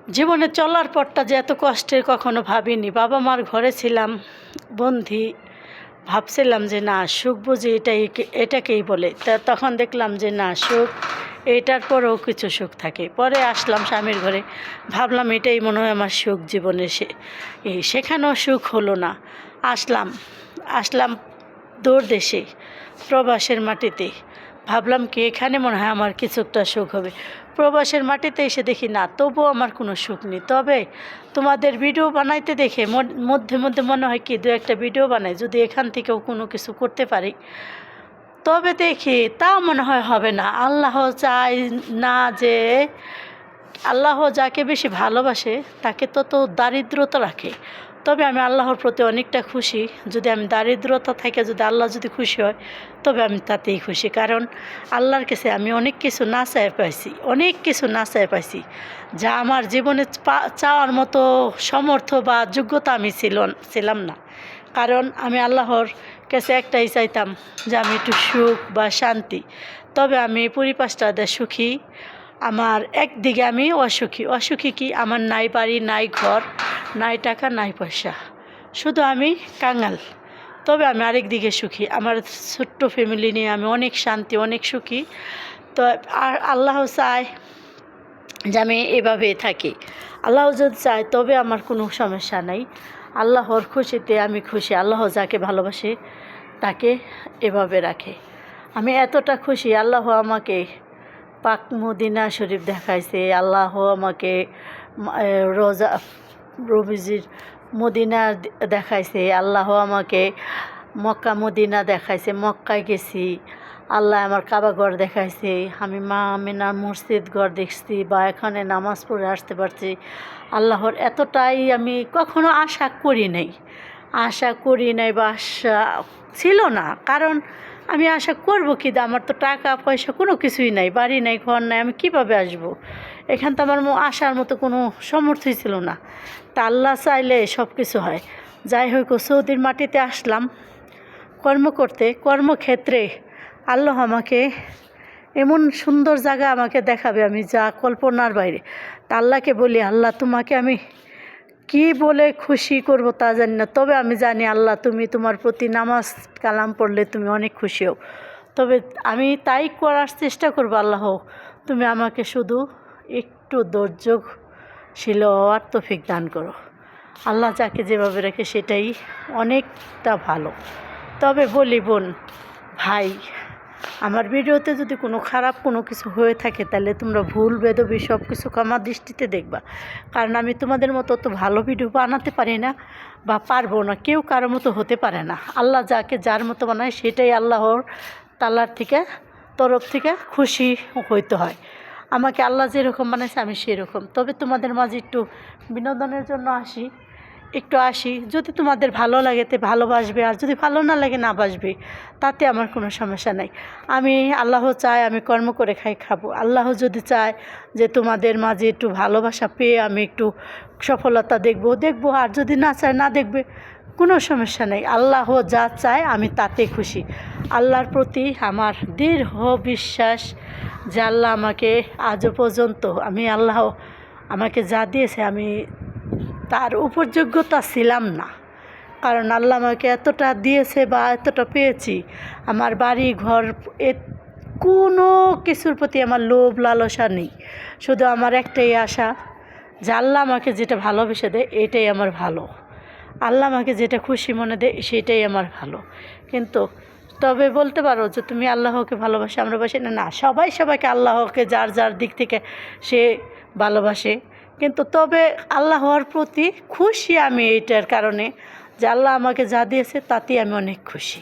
জীবনে চলার পরটা যে এত কষ্টের কখনো ভাবিনি। বাবা মার ঘরে ছিলাম বন্দি, ভাবছিলাম যে না সুখ বুঝি এটাকেই বলে। তখন দেখলাম যে না সুখ এটার পরেও কিছু সুখ থাকে। পরে আসলাম স্বামীর ঘরে, ভাবলাম এটাই মনে হয় আমার সুখ জীবনে। সেখানেও সুখ হলো না। আসলাম আসলাম দূর দেশে, প্রবাসের মাটিতে। ভাবলাম কি এখানে মনে হয় আমার কিছুটা সুখ হবে। প্রবাসের মাটিতে এসে দেখি না, তবুও আমার কোনো সুখ নেই। তবে তোমাদের ভিডিও বানাইতে দেখে মধ্যে মধ্যে মনে হয় কি দু একটা ভিডিও বানাই, যদি এখান থেকেও কোনো কিছু করতে পারি। তবে দেখি তাও মনে হয় হবে না। আল্লাহ চাই না যে আল্লাহ যাকে বেশি ভালোবাসে তাকে তত দারিদ্রতা রাখে। তবে আমি আল্লাহর প্রতি অনেকটা খুশি। যদি আমি দারিদ্রতা থেকে যদি আল্লাহ যদি খুশি হয়, তবে আমি তাতেই খুশি। কারণ আল্লাহর কাছে আমি অনেক কিছু না চাই পাইছি, যা আমার জীবনে চাওয়ার মতো সমর্থ বা যোগ্যতা আমি ছিলাম না। কারণ আমি আল্লাহর কাছে একটাই চাইতাম যে আমি একটু সুখ বা শান্তি। তবে আমি পরিপাশটাতে সুখী। আমার একদিকে আমি অসুখী কি আমার নাই বাড়ি, নাই ঘর, নাই টাকা, নাই পয়সা, শুধু আমি কাঙাল। তবে আমি আরেক দিকে সুখী। আমার ছোট্ট ফ্যামিলি নিয়ে আমি অনেক শান্তি, অনেক সুখী। তো আর আল্লাহ চায় যে আমি এভাবেই থাকি। আল্লাহ যদি চায় তবে আমার কোনো সমস্যা নাই। আল্লাহর খুশিতে আমি খুশি। আল্লাহ যাকে ভালোবাসে তাকে এভাবে রাখে। আমি এতটা খুশি, আল্লাহ আমাকে পাক মদিনা শরীফ দেখাইছে। আল্লাহ আমাকে রোজা রবিজির মদিনা দেখাইছে। আল্লাহ আমাকে মক্কা মদিনা দেখাইছে, মক্কায় গেছি। আল্লাহ আমার কাবা ঘর দেখাইছে। আমি মা আমিনার মসজিদ ঘর দেখছি, বা এখানে নামাজ পড়ে আসতে পারছি। আল্লাহর এতটাই আমি কখনো আশা করি নাই বা আশা ছিল না। কারণ আমি আশা করব কি, আমার তো টাকা পয়সা কোনো কিছুই নাই, বাড়ি নাই, ঘর নাই, আমি কীভাবে আসবো এখান? তো আমার আসার মতো কোনো সামর্থ্যই ছিল না। তা আল্লাহ চাইলে সব কিছু হয়। যাই হোক, সৌদির মাটিতে আসলাম কর্মক্ষেত্রে আল্লাহ আমাকে এমন সুন্দর জায়গা আমাকে দেখাবে, আমি যা কল্পনার বাইরে। তা আল্লাহকে বলি, আল্লাহ তোমাকে আমি কি বলে খুশি করব তা জানি না। তবে আমি জানি আল্লাহ তুমি তোমার প্রতি নামাজ কালাম পড়লে তুমি অনেক খুশি হও। তবে আমি তাই করার চেষ্টা করব। আল্লাহ তুমি আমাকে শুধু একটু ধৈর্যশীল হওয়ার তৌফিক দান করো। আল্লাহ যাকে যেভাবে রাখে সেটাই অনেকটা ভালো। তবে বলি বোন, ভাই, আমার ভিডিওতে যদি কোনো খারাপ কোনো কিছু হয়ে থাকে তাহলে তোমরা ভুল বেদবি সব কিছু আমার দৃষ্টিতে দেখবা। কারণ আমি তোমাদের মতো তো ভালো ভিডিও বানাতে পারি না বা পারবো না। কেউ কারো মতো হতে পারে না। আল্লাহ যাকে যার মতো বানায় সেটাই আল্লাহর তাআলার তরফ থেকে খুশি হইতে হয়। আমাকে আল্লাহ যেরকম বানাইছে আমি সেরকম। তবে তোমাদের মাঝে একটু বিনোদনের জন্য আসি। যদি তোমাদের ভালো লাগে তো ভালোবাসবে, আর যদি ভালো না লাগে না বাসবে, তাতে আমার কোনো সমস্যা নাই। আল্লাহ চায় আমি কর্ম করে খাবো। আল্লাহ যদি চায় যে তোমাদের মাঝে একটু ভালোবাসা পেয়ে আমি একটু সফলতা দেখবো, আর যদি না চায় না দেখবে, কোনো সমস্যা নেই। আল্লাহ যা চায় আমি তাতে খুশি। আল্লাহর প্রতি আমার দৃঢ় বিশ্বাস যে আল্লাহ আমাকে আজও পর্যন্ত আল্লাহ আমাকে যা দিয়েছে আমি তার উপযোগ্যতা ছিলাম না। কারণ আল্লাহ আমাকে এতটা দিয়েছে বা এতটা পেয়েছি, আমার বাড়ি ঘর কোনো কিছুর প্রতি আমার লোভ লালসা নেই। শুধু আমার একটাই আশা যে আল্লাহ আমাকে যেটা ভালোবেসে দেয় এটাই আমার ভালো। আল্লাহ আমাকে যেটা খুশি মনে দেয় সেটাই আমার ভালো। কিন্তু তবে বলতে পারো যে তুমি আল্লাহকে ভালোবাসে আমরা বাসি না, সবাইকে আল্লাহকে যার যার দিক থেকে সে ভালোবাসে। কিন্তু তবে আল্লাহর প্রতি খুশি আমি এইটার কারণে যে আল্লাহ আমাকে যা দিয়েছে তাতেই আমি অনেক খুশি।